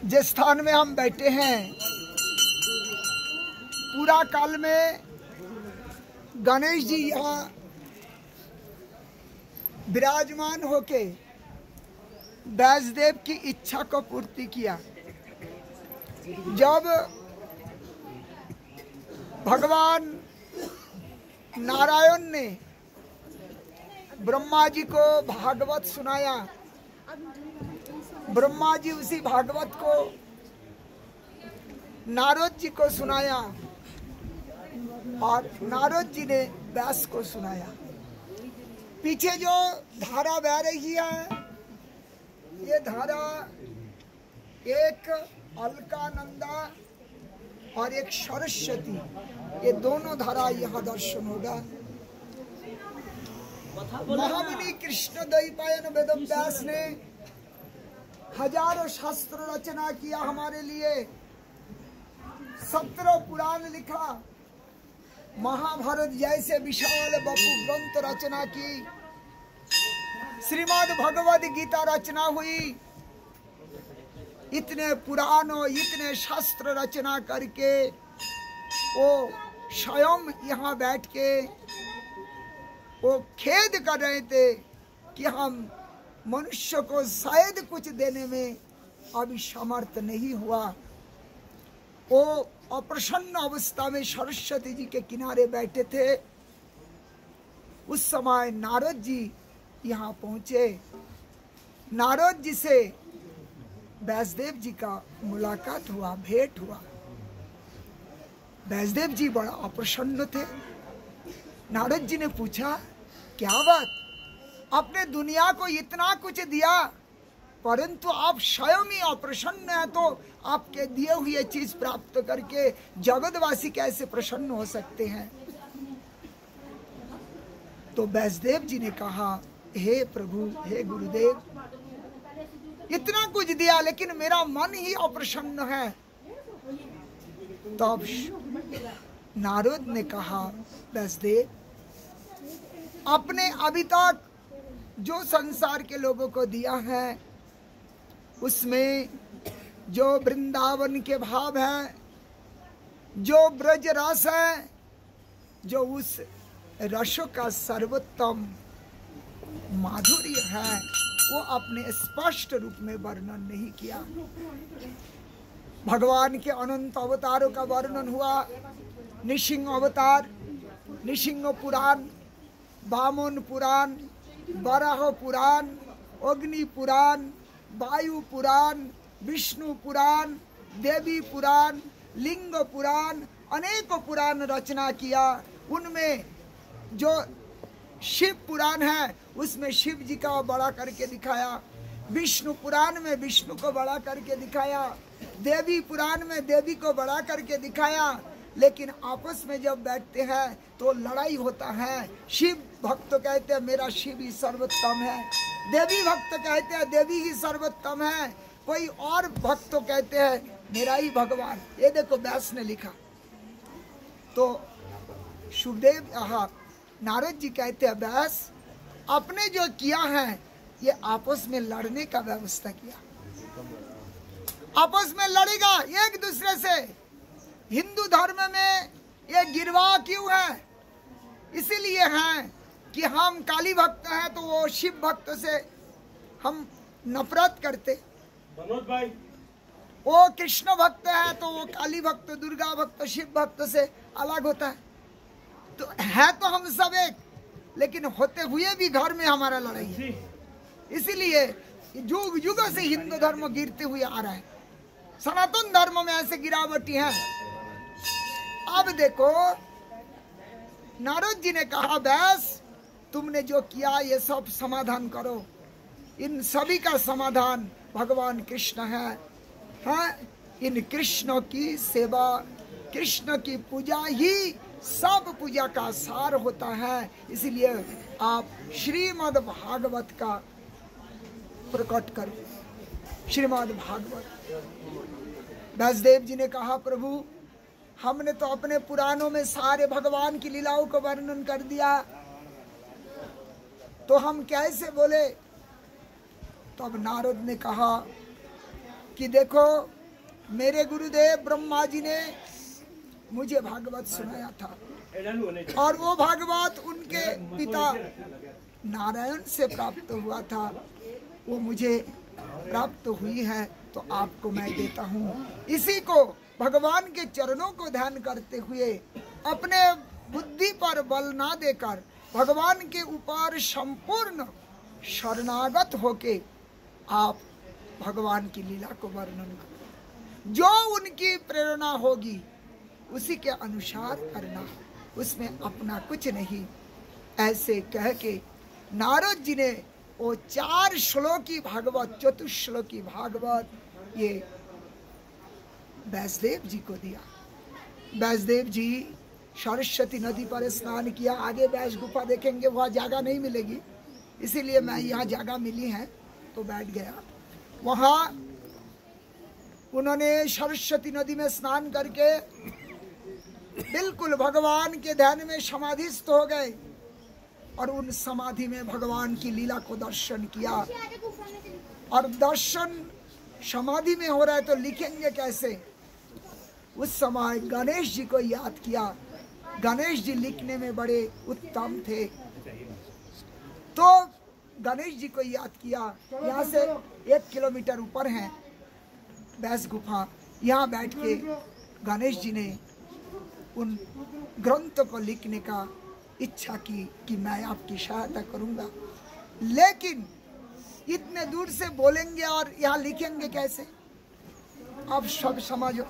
जिस स्थान में हम बैठे हैं, पूरा काल में गणेश जी यहाँ विराजमान होके व्यासदेव की इच्छा को पूर्ति किया। जब भगवान नारायण ने ब्रह्मा जी को भागवत सुनाया, ब्रह्मा जी उसी भागवत को नारद जी को सुनाया और नारद जी ने व्यास को सुनाया। पीछे जो धारा बह रही है, ये धारा एक अलकानंदा और एक सरस्वती, ये दोनों धारा यहाँ दर्शन होगा। महामुनि कृष्ण द्वैपायन वेदव्यास ने हजारों शास्त्र रचना किया हमारे लिए, 17 पुराण लिखा, महाभारत जैसे विशाल बपु ग्रंथ रचना की, श्रीमद् भगवद गीता रचना हुई। इतने पुराणों, इतने शास्त्र रचना करके वो स्वयं यहाँ बैठ के वो खेद कर रहे थे कि हम मनुष्य को शायद कुछ देने में अभी समर्थ नहीं हुआ। वो अप्रसन्न अवस्था में सरस्वती जी के किनारे बैठे थे। उस समय नारद जी यहाँ पहुंचे। नारद जी से व्यासदेव जी का मुलाकात हुआ, भेंट हुआ। व्यासदेव जी बड़ा अप्रसन्न थे। नारद जी ने पूछा, क्या बात, आपने दुनिया को इतना कुछ दिया परंतु आप स्वयं ही अप्रसन्न हैं, तो आपके दिए हुए चीज प्राप्त करके जगतवासी कैसे प्रसन्न हो सकते हैं? तो व्यासदेव जी ने कहा, हे प्रभु, हे गुरुदेव, इतना कुछ दिया लेकिन मेरा मन ही अप्रसन्न है। तब नारद ने कहा, व्यासदेव, आपने अभी तक जो संसार के लोगों को दिया है उसमें जो वृंदावन के भाव है, जो ब्रज रस है, जो उस रसों का सर्वोत्तम माधुर्य है, वो आपने स्पष्ट रूप में वर्णन नहीं किया। भगवान के अनंत अवतारों का वर्णन हुआ। नृसिंह अवतार, नृसिंह पुराण, वामन पुराण, वराह पुराण, अग्नि पुराण, वायु पुराण, विष्णु पुराण, देवी पुराण, लिंग पुराण, अनेकों पुराण रचना किया। उनमें जो शिव पुराण है उसमें शिव जी का बड़ा करके दिखाया, विष्णु पुराण में विष्णु को बड़ा करके दिखाया, देवी पुराण में देवी को बड़ा करके दिखाया। लेकिन आपस में जब बैठते हैं तो लड़ाई होता है। शिव भक्त कहते हैं मेरा शिव ही सर्वोत्तम है, देवी भक्त कहते हैं देवी ही सर्वोत्तम है, कोई और भक्त कहते हैं मेरा ही भगवान। ये देखो व्यास ने लिखा। तो सुखदेव नारद जी कहते हैं, व्यास, आपने जो किया है ये आपस में लड़ने का व्यवस्था किया, आपस में लड़ेगा एक दूसरे से। हिंदू धर्म में ये गिरवा क्यों है? इसीलिए है कि हम काली भक्त हैं तो वो शिव भक्त से हम नफरत करते, वो कृष्ण भक्त है तो वो काली भक्त, दुर्गा भक्त, शिव भक्त से अलग होता है। तो है तो हम सब एक, लेकिन होते हुए भी घर में हमारा लड़ाई है। इसीलिए युग युगों से हिंदू धर्म गिरते हुए आ रहा है। सनातन धर्म में ऐसे गिरावटी है। अब देखो, नारद जी ने कहा, व्यास, तुमने जो किया ये सब समाधान करो। इन सभी का समाधान भगवान कृष्ण है। इन कृष्ण की सेवा, कृष्ण की पूजा ही सब पूजा का सार होता है। इसलिए आप श्रीमद् भागवत का प्रकट करो। श्रीमद् भागवत। व्यासदेव जी ने कहा, प्रभु, हमने तो अपने पुराणों में सारे भगवान की लीलाओं को वर्णन कर दिया, तो हम कैसे बोले? तब नारद ने कहा कि देखो मेरे गुरुदेव ब्रह्मा जी ने मुझे भागवत सुनाया था और वो भागवत उनके पिता नारायण से प्राप्त हुआ था, वो मुझे प्राप्त हुई है तो आपको मैं देता हूँ। इसी को भगवान के चरणों को ध्यान करते हुए अपने बुद्धि पर बल ना देकर भगवान के ऊपर संपूर्ण शरणागत होके आप भगवान की लीला को वर्णन करो। जो उनकी प्रेरणा होगी उसी के अनुसार करना, उसमें अपना कुछ नहीं। ऐसे कह के नारद जी ने वो 4 श्लोकी भागवत, चतुश्लोकी भागवत ये व्यासदेव जी को दिया। व्यासदेव जी सरस्वती नदी पर स्नान किया। आगे व्यास गुफा देखेंगे, वहाँ जगह नहीं मिलेगी, इसीलिए मैं यहाँ जगह मिली है तो बैठ गया। वहाँ उन्होंने सरस्वती नदी में स्नान करके बिल्कुल भगवान के ध्यान में समाधिस्थ हो गए और उन समाधि में भगवान की लीला को दर्शन किया। और दर्शन समाधि में हो रहा है तो लिखेंगे कैसे? उस समय गणेश जी को याद किया। गणेश जी लिखने में बड़े उत्तम थे, तो गणेश जी को याद किया। यहाँ से 1 किलोमीटर ऊपर है व्यास गुफा। यहाँ बैठ के गणेश जी ने उन ग्रंथों को लिखने का इच्छा की कि मैं आपकी सहायता करूंगा, लेकिन इतने दूर से बोलेंगे और यहाँ लिखेंगे कैसे? आप सब समझो,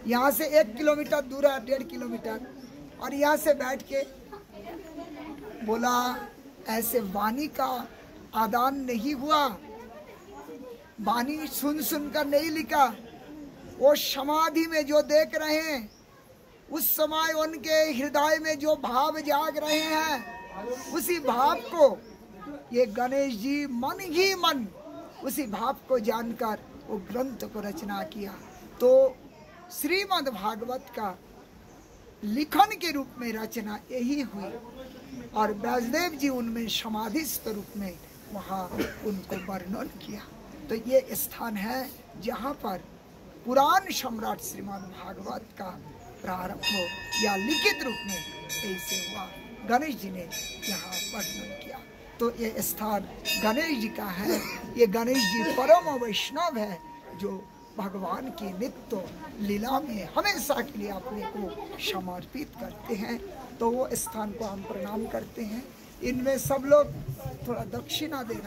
यहाँ से 1 किलोमीटर दूर है, 1.5 किलोमीटर, और यहाँ से बैठ के बोला। ऐसे वाणी का आदान नहीं हुआ, वाणी सुन सुनकर नहीं लिखा। वो समाधि में जो देख रहे हैं, उस समय उनके हृदय में जो भाव जाग रहे हैं, उसी भाव को ये गणेश जी मन ही मन उसी भाव को जानकर वो ग्रंथ को रचना किया। तो श्रीमद् भागवत का लिखन के रूप में रचना यही हुई और व्यासदेव जी उनमें समाधिस्थ रूप में वहाँ उनको वर्णन किया। तो ये स्थान है जहाँ पर पुराण सम्राट श्रीमद् भागवत का प्रारंभ हो या लिखित रूप में ऐसे हुआ। गणेश जी ने यहाँ वर्णन किया। तो ये स्थान गणेश जी का है। ये गणेश जी परम वैष्णव है जो भगवान की नित्य लीला में हमेशा के लिए अपने को समर्पित करते हैं। तो वो स्थान को हम प्रणाम करते हैं। इनमें सब लोग थोड़ा दक्षिणा देना